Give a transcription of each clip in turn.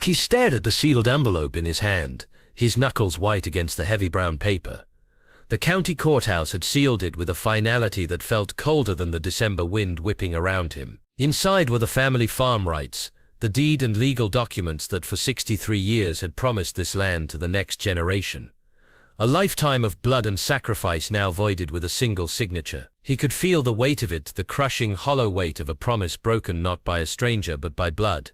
He stared at the sealed envelope in his hand, his knuckles white against the heavy brown paper. The county courthouse had sealed it with a finality that felt colder than the December wind whipping around him. Inside were the family farm rights, the deed and legal documents that for 63 years had promised this land to the next generation. A lifetime of blood and sacrifice now voided with a single signature. He could feel the weight of it, the crushing, hollow weight of a promise broken not by a stranger but by blood.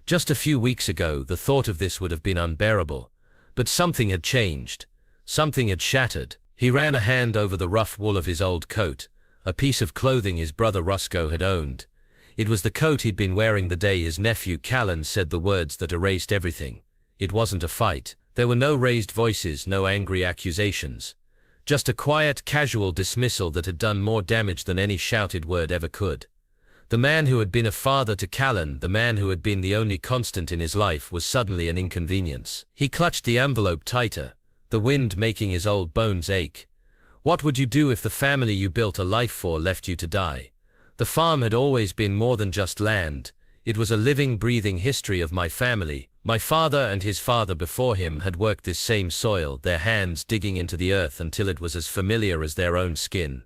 Just a few weeks ago, the thought of this would have been unbearable. But something had changed. Something had shattered. He ran a hand over the rough wool of his old coat, a piece of clothing his brother Roscoe had owned. It was the coat he'd been wearing the day his nephew Callan said the words that erased everything. It wasn't a fight. There were no raised voices, no angry accusations. Just a quiet, casual dismissal that had done more damage than any shouted word ever could. The man who had been a father to Callan, the man who had been the only constant in his life, was suddenly an inconvenience. He clutched the envelope tighter, the wind making his old bones ache. What would you do if the family you built a life for left you to die? The farm had always been more than just land. It was a living, breathing history of my family. My father and his father before him had worked this same soil, their hands digging into the earth until it was as familiar as their own skin.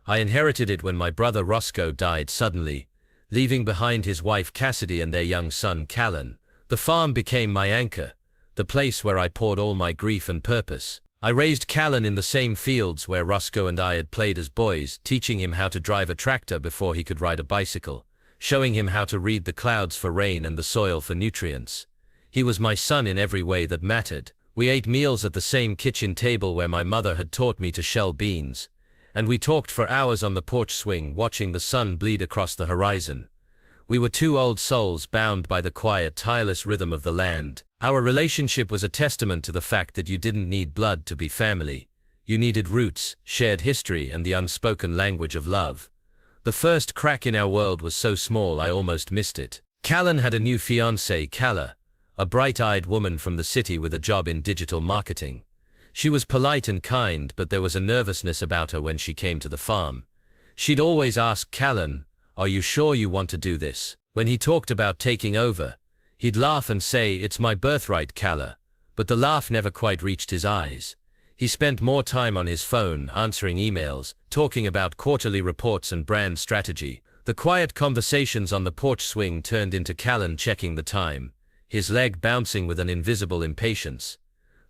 I inherited it when my brother Roscoe died suddenly, leaving behind his wife Cassidy and their young son Callan. The farm became my anchor, the place where I poured all my grief and purpose. I raised Callan in the same fields where Roscoe and I had played as boys, teaching him how to drive a tractor before he could ride a bicycle, showing him how to read the clouds for rain and the soil for nutrients. He was my son in every way that mattered. We ate meals at the same kitchen table where my mother had taught me to shell beans, and we talked for hours on the porch swing watching the sun bleed across the horizon. We were two old souls bound by the quiet, tireless rhythm of the land. Our relationship was a testament to the fact that you didn't need blood to be family. You needed roots, shared history, and the unspoken language of love. The first crack in our world was so small I almost missed it. Callan had a new fiancée, Calla, a bright-eyed woman from the city with a job in digital marketing. She was polite and kind, but there was a nervousness about her when she came to the farm. She'd always ask Callan, "Are you sure you want to do this?" When he talked about taking over, he'd laugh and say, "It's my birthright, Calla," but the laugh never quite reached his eyes. He spent more time on his phone, answering emails, talking about quarterly reports and brand strategy. The quiet conversations on the porch swing turned into Callan checking the time, his leg bouncing with an invisible impatience.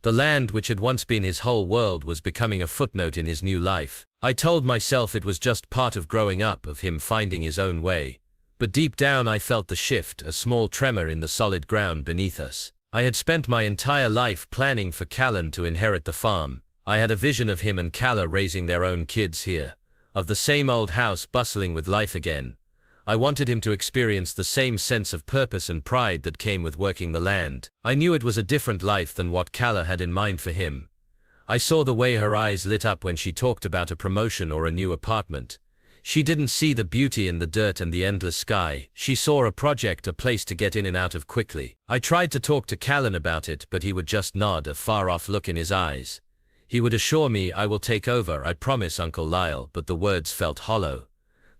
The land which had once been his whole world was becoming a footnote in his new life. I told myself it was just part of growing up, of him finding his own way. But deep down I felt the shift, a small tremor in the solid ground beneath us. I had spent my entire life planning for Callan to inherit the farm. I had a vision of him and Calla raising their own kids here, of the same old house bustling with life again. I wanted him to experience the same sense of purpose and pride that came with working the land. I knew it was a different life than what Calla had in mind for him. I saw the way her eyes lit up when she talked about a promotion or a new apartment. She didn't see the beauty in the dirt and the endless sky. She saw a project, a place to get in and out of quickly. I tried to talk to Callan about it, but he would just nod, a far-off look in his eyes. He would assure me, "I will take over, I promise, Uncle Lyle," but the words felt hollow.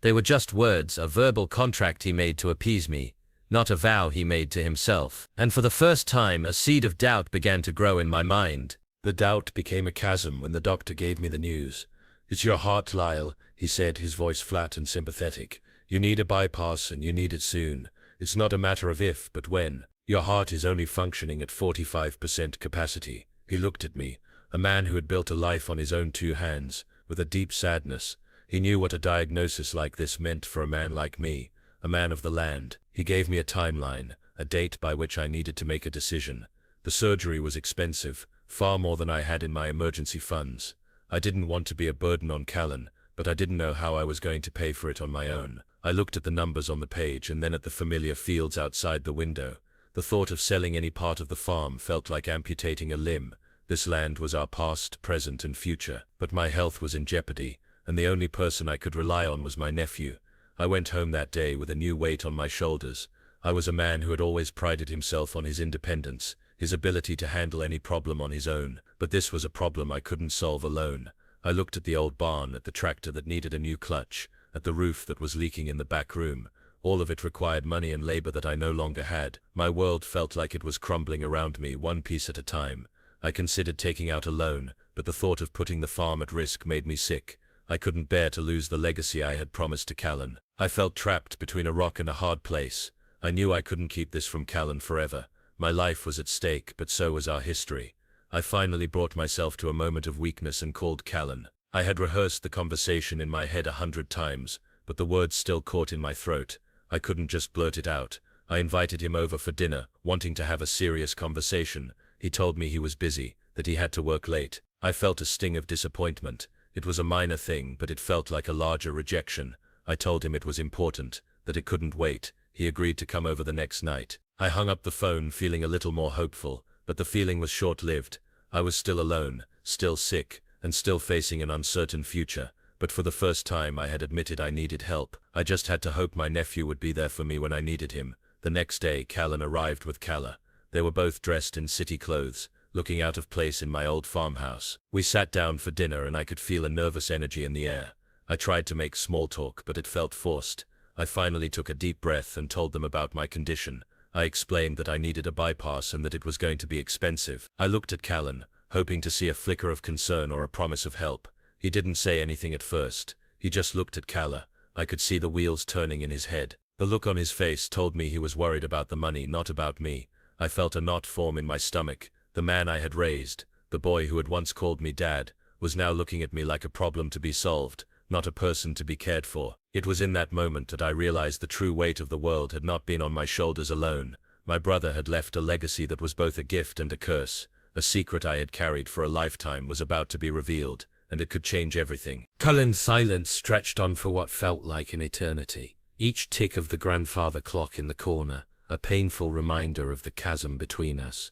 They were just words, a verbal contract he made to appease me, not a vow he made to himself. And for the first time, a seed of doubt began to grow in my mind. The doubt became a chasm when the doctor gave me the news. "It's your heart, Lyle," he said, his voice flat and sympathetic. "You need a bypass, and you need it soon. It's not a matter of if, but when. Your heart is only functioning at 45% capacity." He looked at me, a man who had built a life on his own two hands, with a deep sadness. He knew what a diagnosis like this meant for a man like me, a man of the land. He gave me a timeline, a date by which I needed to make a decision. The surgery was expensive, far more than I had in my emergency funds. I didn't want to be a burden on Callan, but I didn't know how I was going to pay for it on my own. I looked at the numbers on the page and then at the familiar fields outside the window. The thought of selling any part of the farm felt like amputating a limb. This land was our past, present, and future, but my health was in jeopardy, and the only person I could rely on was my nephew. I went home that day with a new weight on my shoulders. I was a man who had always prided himself on his independence, his ability to handle any problem on his own, but this was a problem I couldn't solve alone. I looked at the old barn, at the tractor that needed a new clutch, at the roof that was leaking in the back room. All of it required money and labor that I no longer had. My world felt like it was crumbling around me, one piece at a time. I considered taking out a loan, but the thought of putting the farm at risk made me sick. I couldn't bear to lose the legacy I had promised to Callan. I felt trapped between a rock and a hard place. I knew I couldn't keep this from Callan forever. My life was at stake, but so was our history. I finally brought myself to a moment of weakness and called Callan. I had rehearsed the conversation in my head 100 times, but the words still caught in my throat. I couldn't just blurt it out. I invited him over for dinner, wanting to have a serious conversation. He told me he was busy, that he had to work late. I felt a sting of disappointment. It was a minor thing, but it felt like a larger rejection. I told him it was important, that it couldn't wait. He agreed to come over the next night. I hung up the phone feeling a little more hopeful, but the feeling was short-lived. I was still alone, still sick, and still facing an uncertain future. But for the first time I had admitted I needed help. I just had to hope my nephew would be there for me when I needed him. The next day Callan arrived with Calla. They were both dressed in city clothes, looking out of place in my old farmhouse. We sat down for dinner and I could feel a nervous energy in the air. I tried to make small talk, but it felt forced. I finally took a deep breath and told them about my condition. I explained that I needed a bypass and that it was going to be expensive. I looked at Callan, hoping to see a flicker of concern or a promise of help. He didn't say anything at first. He just looked at Calla. I could see the wheels turning in his head. The look on his face told me he was worried about the money, not about me. I felt a knot form in my stomach. The man I had raised, the boy who had once called me dad, was now looking at me like a problem to be solved, not a person to be cared for. It was in that moment that I realized the true weight of the world had not been on my shoulders alone. My brother had left a legacy that was both a gift and a curse. A secret I had carried for a lifetime was about to be revealed, and it could change everything. Cullen's silence stretched on for what felt like an eternity. Each tick of the grandfather clock in the corner, a painful reminder of the chasm between us.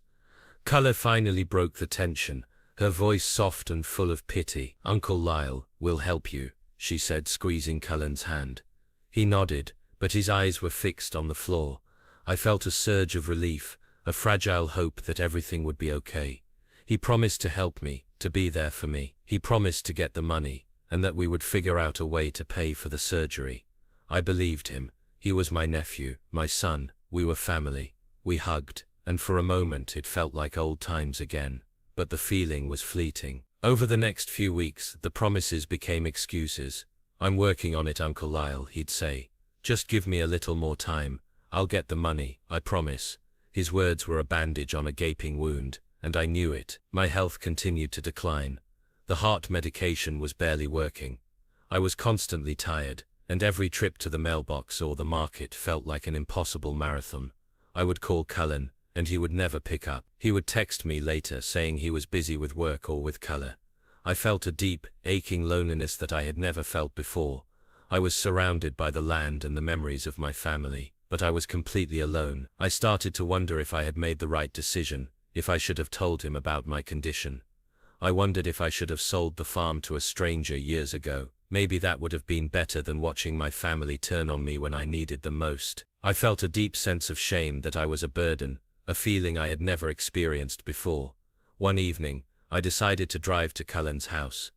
Calla finally broke the tension, her voice soft and full of pity. "Uncle Lyle, we'll help you," she said, squeezing Cullen's hand. He nodded, but his eyes were fixed on the floor. I felt a surge of relief, a fragile hope that everything would be okay. He promised to help me, to be there for me. He promised to get the money, and that we would figure out a way to pay for the surgery. I believed him. He was my nephew, my son. We were family. We hugged, and for a moment it felt like old times again. But the feeling was fleeting. Over the next few weeks, the promises became excuses. "I'm working on it, Uncle Lyle," he'd say. "Just give me a little more time. I'll get the money, I promise." His words were a bandage on a gaping wound, and I knew it. My health continued to decline. The heart medication was barely working. I was constantly tired, and every trip to the mailbox or the market felt like an impossible marathon. I would call Cullen, and he would never pick up. He would text me later saying he was busy with work or with Calla. I felt a deep, aching loneliness that I had never felt before. I was surrounded by the land and the memories of my family, but I was completely alone. I started to wonder if I had made the right decision, if I should have told him about my condition. I wondered if I should have sold the farm to a stranger years ago. Maybe that would have been better than watching my family turn on me when I needed them most. I felt a deep sense of shame that I was a burden, a feeling I had never experienced before. One evening, I decided to drive to Cullen's house.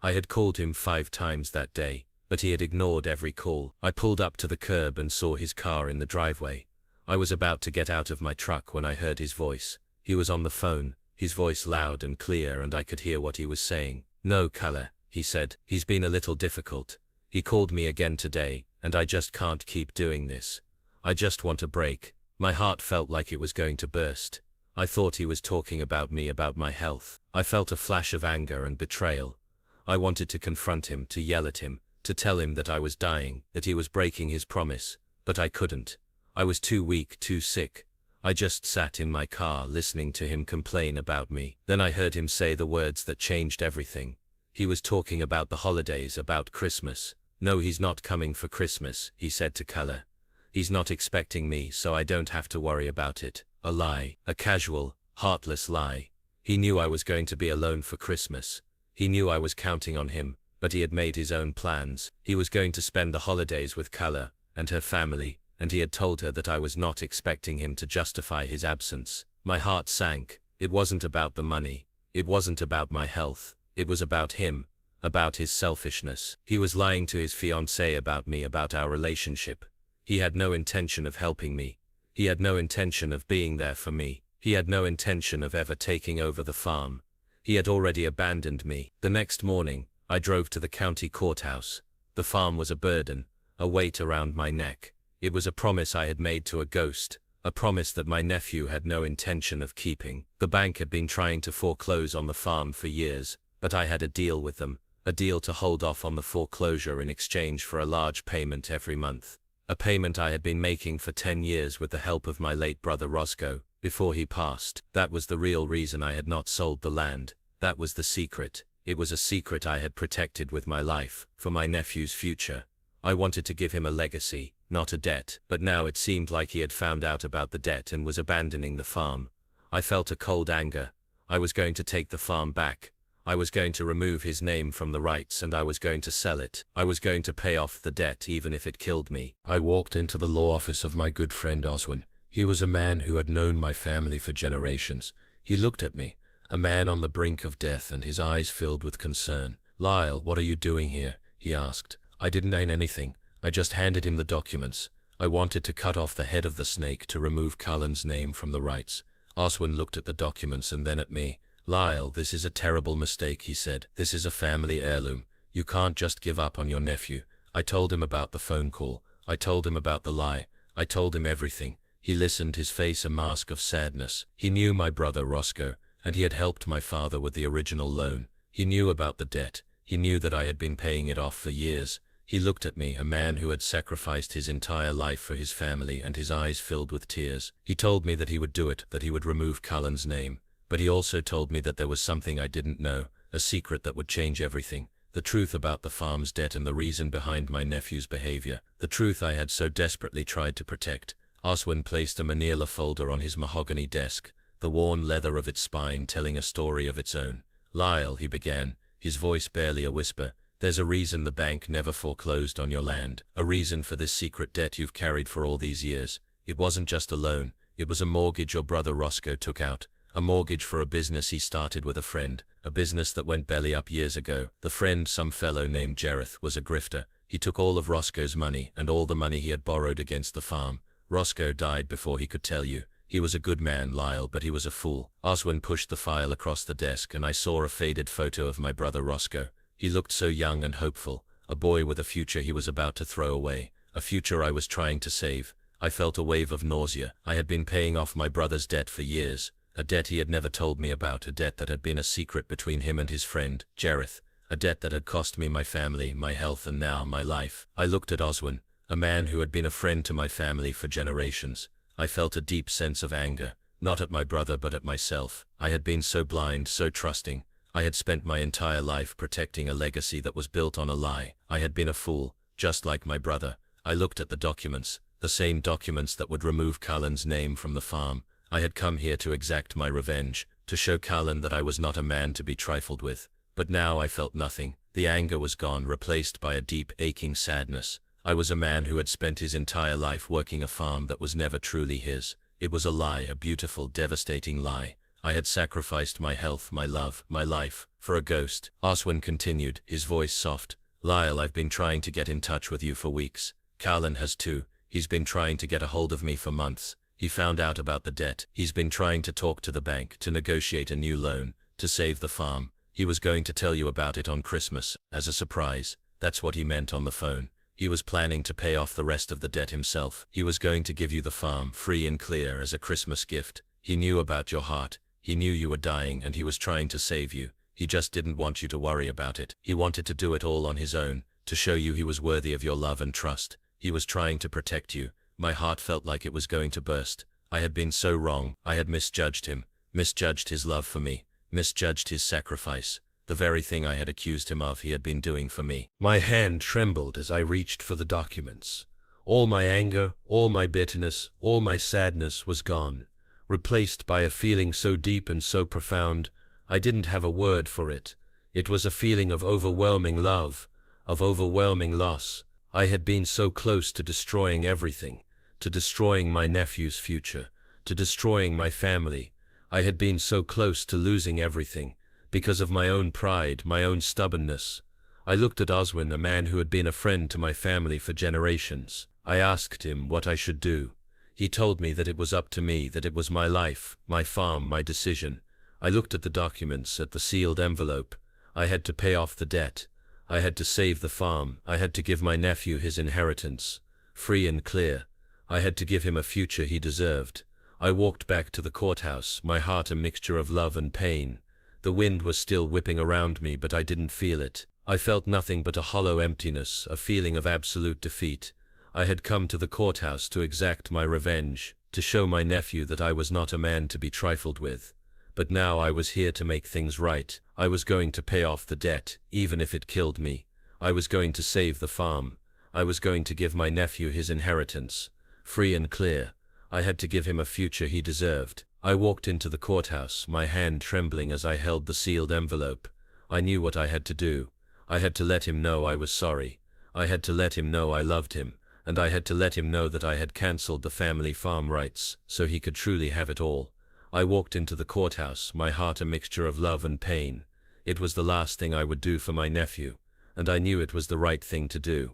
I had called him 5 times that day, but he had ignored every call. I pulled up to the curb and saw his car in the driveway. I was about to get out of my truck when I heard his voice. He was on the phone, his voice loud and clear, and I could hear what he was saying. "No, Calla," he said. "He's been a little difficult. He called me again today, and I just can't keep doing this. I just want a break." My heart felt like it was going to burst. I thought he was talking about me, about my health. I felt a flash of anger and betrayal. I wanted to confront him, to yell at him, to tell him that I was dying, that he was breaking his promise, but I couldn't. I was too weak, too sick. I just sat in my car listening to him complain about me. Then I heard him say the words that changed everything. He was talking about the holidays, about Christmas. "No, he's not coming for Christmas," he said to Calla. "He's not expecting me, so I don't have to worry about it." A lie, a casual, heartless lie. He knew I was going to be alone for Christmas. He knew I was counting on him, but he had made his own plans. He was going to spend the holidays with Calla and her family, and he had told her that I was not expecting him to justify his absence. My heart sank. It wasn't about the money. It wasn't about my health. It was about him, about his selfishness. He was lying to his fiancée about me, about our relationship. He had no intention of helping me. He had no intention of being there for me. He had no intention of ever taking over the farm. He had already abandoned me. The next morning, I drove to the county courthouse. The farm was a burden, a weight around my neck. It was a promise I had made to a ghost, a promise that my nephew had no intention of keeping. The bank had been trying to foreclose on the farm for years, but I had a deal with them, a deal to hold off on the foreclosure in exchange for a large payment every month. A payment I had been making for 10 years with the help of my late brother Roscoe, before he passed. That was the real reason I had not sold the land. That was the secret. It was a secret I had protected with my life, for my nephew's future. I wanted to give him a legacy, not a debt, but now it seemed like he had found out about the debt and was abandoning the farm. I felt a cold anger. I was going to take the farm back. I was going to remove his name from the rights and I was going to sell it. I was going to pay off the debt even if it killed me. I walked into the law office of my good friend Oswin. He was a man who had known my family for generations. He looked at me, a man on the brink of death, and his eyes filled with concern. "Lyle, what are you doing here?" he asked. I didn't own anything. I just handed him the documents. I wanted to cut off the head of the snake to remove Cullen's name from the rights. Oswin looked at the documents and then at me. "Lyle, this is a terrible mistake," he said. "This is a family heirloom. You can't just give up on your nephew." I told him about the phone call. I told him about the lie. I told him everything. He listened, his face a mask of sadness. He knew my brother Roscoe, and he had helped my father with the original loan. He knew about the debt. He knew that I had been paying it off for years. He looked at me, a man who had sacrificed his entire life for his family, and his eyes filled with tears. He told me that he would do it, that he would remove Cullen's name. But he also told me that there was something I didn't know, a secret that would change everything. The truth about the farm's debt and the reason behind my nephew's behavior. The truth I had so desperately tried to protect. Oswin placed a manila folder on his mahogany desk, the worn leather of its spine telling a story of its own. "Lyle," he began, his voice barely a whisper, "there's a reason the bank never foreclosed on your land, a reason for this secret debt you've carried for all these years. It wasn't just a loan, it was a mortgage your brother Roscoe took out, a mortgage for a business he started with a friend, a business that went belly up years ago. The friend, some fellow named Jareth, was a grifter. He took all of Roscoe's money and all the money he had borrowed against the farm. Roscoe died before he could tell you. He was a good man, Lyle, but he was a fool." Oswin pushed the file across the desk and I saw a faded photo of my brother Roscoe. He looked so young and hopeful, a boy with a future he was about to throw away, a future I was trying to save. I felt a wave of nausea. I had been paying off my brother's debt for years, a debt he had never told me about, a debt that had been a secret between him and his friend, Jareth, a debt that had cost me my family, my health, and now my life. I looked at Oswin, a man who had been a friend to my family for generations. I felt a deep sense of anger, not at my brother but at myself. I had been so blind, so trusting. I had spent my entire life protecting a legacy that was built on a lie. I had been a fool, just like my brother. I looked at the documents, the same documents that would remove Cullen's name from the farm. I had come here to exact my revenge, to show Cullen that I was not a man to be trifled with. But now I felt nothing. The anger was gone, replaced by a deep, aching sadness. I was a man who had spent his entire life working a farm that was never truly his. It was a lie, a beautiful, devastating lie. I had sacrificed my health, my love, my life, for a ghost. Oswin continued, his voice soft. "Lyle, I've been trying to get in touch with you for weeks. Cullen has too. He's been trying to get a hold of me for months. He found out about the debt. He's been trying to talk to the bank, to negotiate a new loan, to save the farm. He was going to tell you about it on Christmas, as a surprise. That's what he meant on the phone. He was planning to pay off the rest of the debt himself. He was going to give you the farm, free and clear, as a Christmas gift. He knew about your heart. He knew you were dying and he was trying to save you. He just didn't want you to worry about it. He wanted to do it all on his own, to show you he was worthy of your love and trust. He was trying to protect you. My heart felt like it was going to burst. I had been so wrong. I had misjudged him, misjudged his love for me, misjudged his sacrifice. The very thing I had accused him of he had been doing for me. My hand trembled as I reached for the documents. All my anger, all my bitterness, all my sadness was gone, replaced by a feeling so deep and so profound, I didn't have a word for it. It was a feeling of overwhelming love, of overwhelming loss. I had been so close to destroying everything, to destroying my nephew's future, to destroying my family. I had been so close to losing everything, because of my own pride, my own stubbornness. I looked at Oswin, a man who had been a friend to my family for generations. I asked him what I should do. He told me that it was up to me, that it was my life, my farm, my decision. I looked at the documents, at the sealed envelope. I had to pay off the debt. I had to save the farm. I had to give my nephew his inheritance, free and clear. I had to give him a future he deserved. I walked back to the courthouse, my heart a mixture of love and pain. The wind was still whipping around me, but I didn't feel it. I felt nothing but a hollow emptiness, a feeling of absolute defeat. I had come to the courthouse to exact my revenge, to show my nephew that I was not a man to be trifled with. But now I was here to make things right. I was going to pay off the debt, even if it killed me. I was going to save the farm. I was going to give my nephew his inheritance, free and clear. I had to give him a future he deserved. I walked into the courthouse, my hand trembling as I held the sealed envelope. I knew what I had to do. I had to let him know I was sorry. I had to let him know I loved him, and I had to let him know that I had cancelled the family farm rights, so he could truly have it all. I walked into the courthouse, my heart a mixture of love and pain. It was the last thing I would do for my nephew, and I knew it was the right thing to do.